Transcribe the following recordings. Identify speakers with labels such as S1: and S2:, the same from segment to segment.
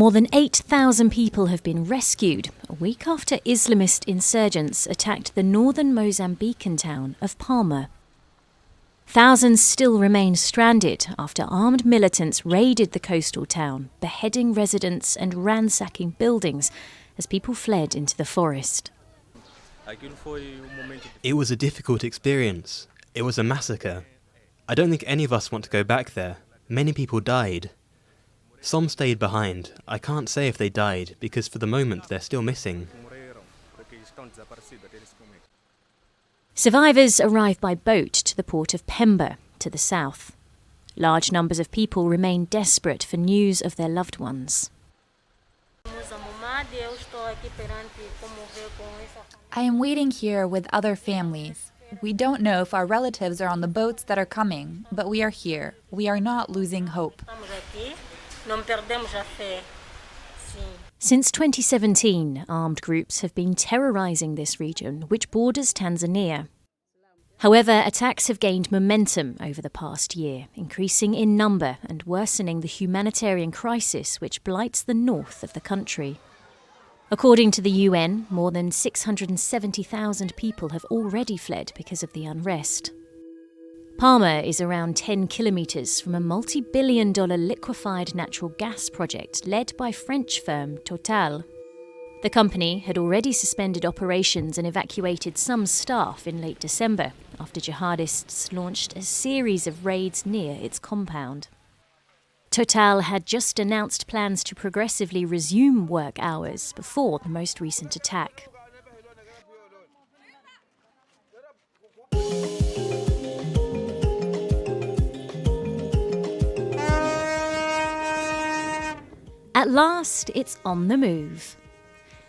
S1: More than 8,000 people have been rescued a week after Islamist insurgents attacked the northern Mozambican town of Palma. Thousands still remain stranded after armed militants raided the coastal town, beheading residents and ransacking buildings as people fled into the forest.
S2: It was a difficult experience. It was a massacre. I don't think any of us want to go back there. Many people died. Some stayed behind. I can't say if they died, because for the moment they're still missing.
S1: Survivors arrive by boat to the port of Pemba, to the south. Large numbers of people remain desperate for news of their loved ones.
S3: I am waiting here with other families. We don't know if our relatives are on the boats that are coming, but we are here. We are not losing hope.
S1: Since 2017, armed groups have been terrorising this region, which borders Tanzania. However, attacks have gained momentum over the past year, increasing in number and worsening the humanitarian crisis which blights the north of the country. According to the UN, more than 670,000 people have already fled because of the unrest. Palma is around 10 kilometres from a multi-billion-dollar liquefied natural gas project led by French firm Total. The company had already suspended operations and evacuated some staff in late December after jihadists launched a series of raids near its compound. Total had just announced plans to progressively resume work hours before the most recent attack. At last, it's on the move.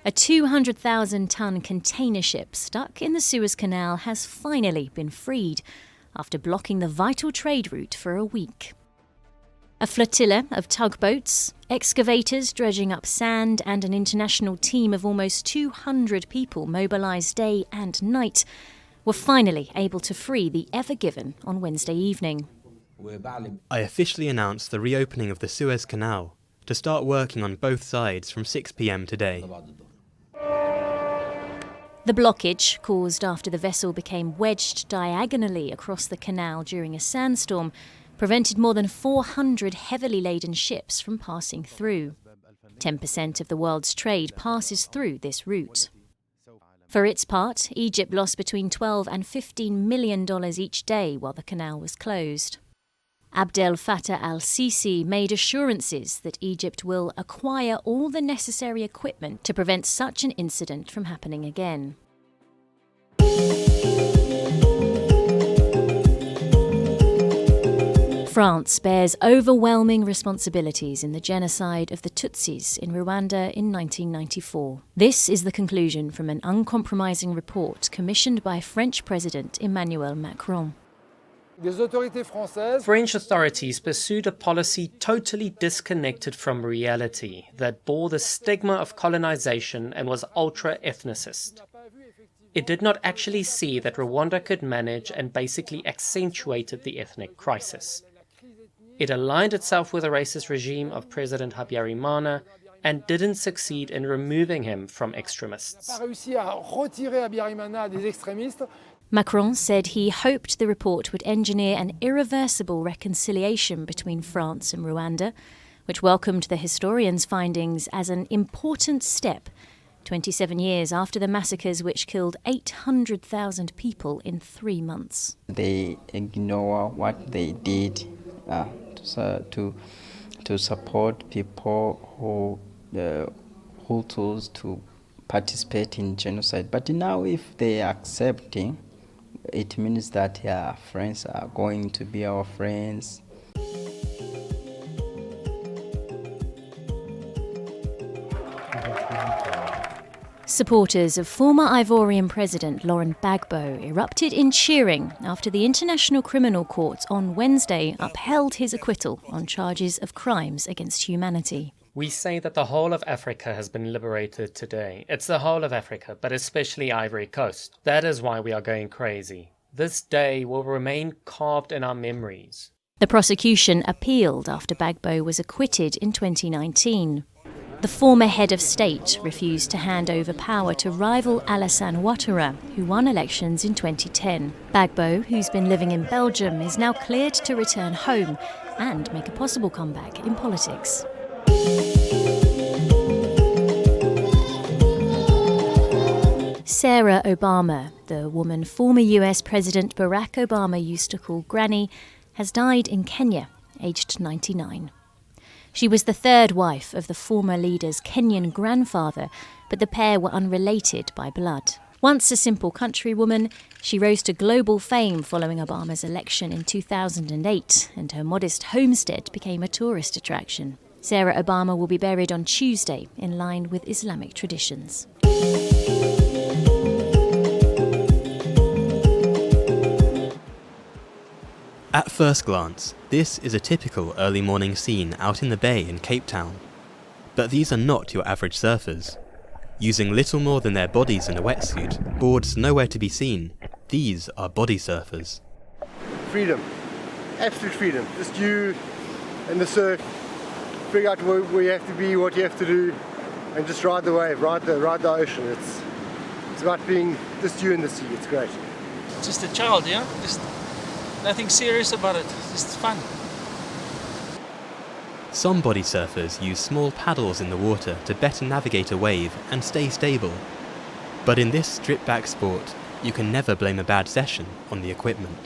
S1: A 200,000-ton container ship stuck in the Suez Canal has finally been freed after blocking the vital trade route for a week. A flotilla of tugboats, excavators dredging up sand, and an international team of almost 200 people mobilised day and night were finally able to free the Ever Given on Wednesday evening.
S2: I officially announced the reopening of the Suez Canal to start working on both sides from 6 p.m. today.
S1: The blockage, caused after the vessel became wedged diagonally across the canal during a sandstorm, prevented more than 400 heavily laden ships from passing through. 10% of the world's trade passes through this route. For its part, Egypt lost between $12 and $15 million each day while the canal was closed. Abdel Fattah al-Sisi made assurances that Egypt will acquire all the necessary equipment to prevent such an incident from happening again. France bears overwhelming responsibilities in the genocide of the Tutsis in Rwanda in 1994. This is the conclusion from an uncompromising report commissioned by French President Emmanuel Macron.
S4: French authorities pursued a policy totally disconnected from reality that bore the stigma of colonization and was ultra-ethnicist. It did not actually see that Rwanda could manage and basically accentuated the ethnic crisis. It aligned itself with the racist regime of President Habyarimana and didn't succeed in removing him from extremists.
S1: Macron said he hoped the report would engineer an irreversible reconciliation between France and Rwanda, which welcomed the historian's findings as an important step 27 years after the massacres which killed 800,000 people in 3 months.
S5: They ignore what they did to support people who Hutus to participate in genocide. But now if they are accepting, it means that friends are going to be our friends.
S1: Supporters of former Ivorian President Laurent Gbagbo erupted in cheering after the International Criminal Court on Wednesday upheld his acquittal on charges of crimes against humanity.
S4: We say that the whole of Africa has been liberated today. It's the whole of Africa, but especially Ivory Coast. That is why we are going crazy. This day will remain carved in our memories.
S1: The prosecution appealed after Gbagbo was acquitted in 2019. The former head of state refused to hand over power to rival Alassane Ouattara, who won elections in 2010. Gbagbo, who's been living in Belgium, is now cleared to return home and make a possible comeback in politics. Sarah Obama, the woman former US President Barack Obama used to call Granny, has died in Kenya, aged 99. She was the third wife of the former leader's Kenyan grandfather, but the pair were unrelated by blood. Once a simple countrywoman, she rose to global fame following Obama's election in 2008, and her modest homestead became a tourist attraction. Sarah Obama will be buried on Tuesday, in line with Islamic traditions.
S2: At first glance, this is a typical early morning scene out in the bay in Cape Town. But these are not your average surfers. Using little more than their bodies in a wetsuit, boards nowhere to be seen, these are body surfers.
S6: Freedom. Absolute freedom. Just you and the surf. Figure out where you have to be, what you have to do, and just ride the wave, ride the ocean. It's about being just you in the sea. It's great.
S7: Just a child, yeah? Just nothing serious about it. Just fun.
S2: Some body surfers use small paddles in the water to better navigate a wave and stay stable. But in this stripped-back sport, you can never blame a bad session on the equipment.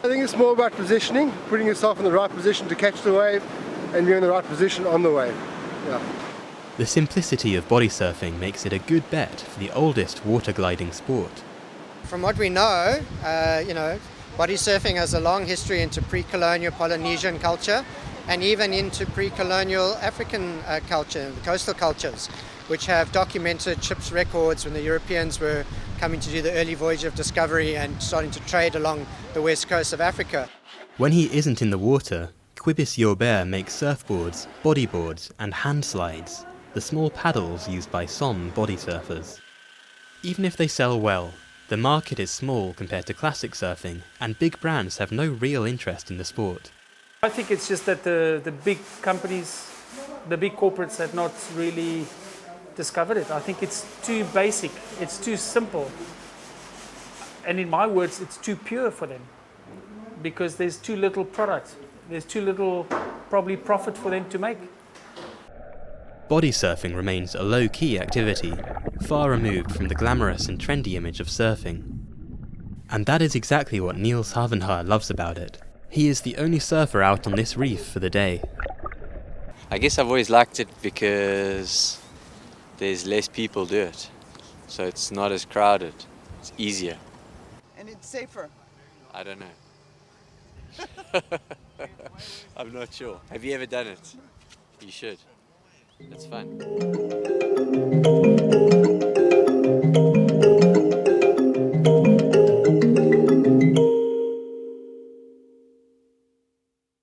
S6: I think it's more about positioning, putting yourself in the right position to catch the wave, and being in the right position on the wave. Yeah.
S2: The simplicity of body surfing makes it a good bet for the oldest water gliding sport.
S8: From what we know, body surfing has a long history into pre-colonial Polynesian culture and even into pre-colonial African culture, the coastal cultures, which have documented ships' records when the Europeans were coming to do the early voyage of discovery and starting to trade along the west coast of Africa.
S2: When he isn't in the water, Quibis Yobert makes surfboards, bodyboards and hand slides, the small paddles used by some body surfers. Even if they sell well, the market is small compared to classic surfing, and big brands have no real interest in the sport.
S7: I think it's just that the big companies, the big corporates have not really discovered it. I think it's too basic, it's too simple. And in my words, it's too pure for them. Because there's too little product. There's too little, probably, profit for them to make.
S2: Body surfing remains a low-key activity, far removed from the glamorous and trendy image of surfing. And that is exactly what Niels Havenhaar loves about it. He is the only surfer out on this reef for the day.
S9: I guess I've always liked it because there's less people do it. So it's not as crowded. It's easier.
S10: And it's safer.
S9: I don't know. I'm not sure. Have you ever done it? You should. It's fun.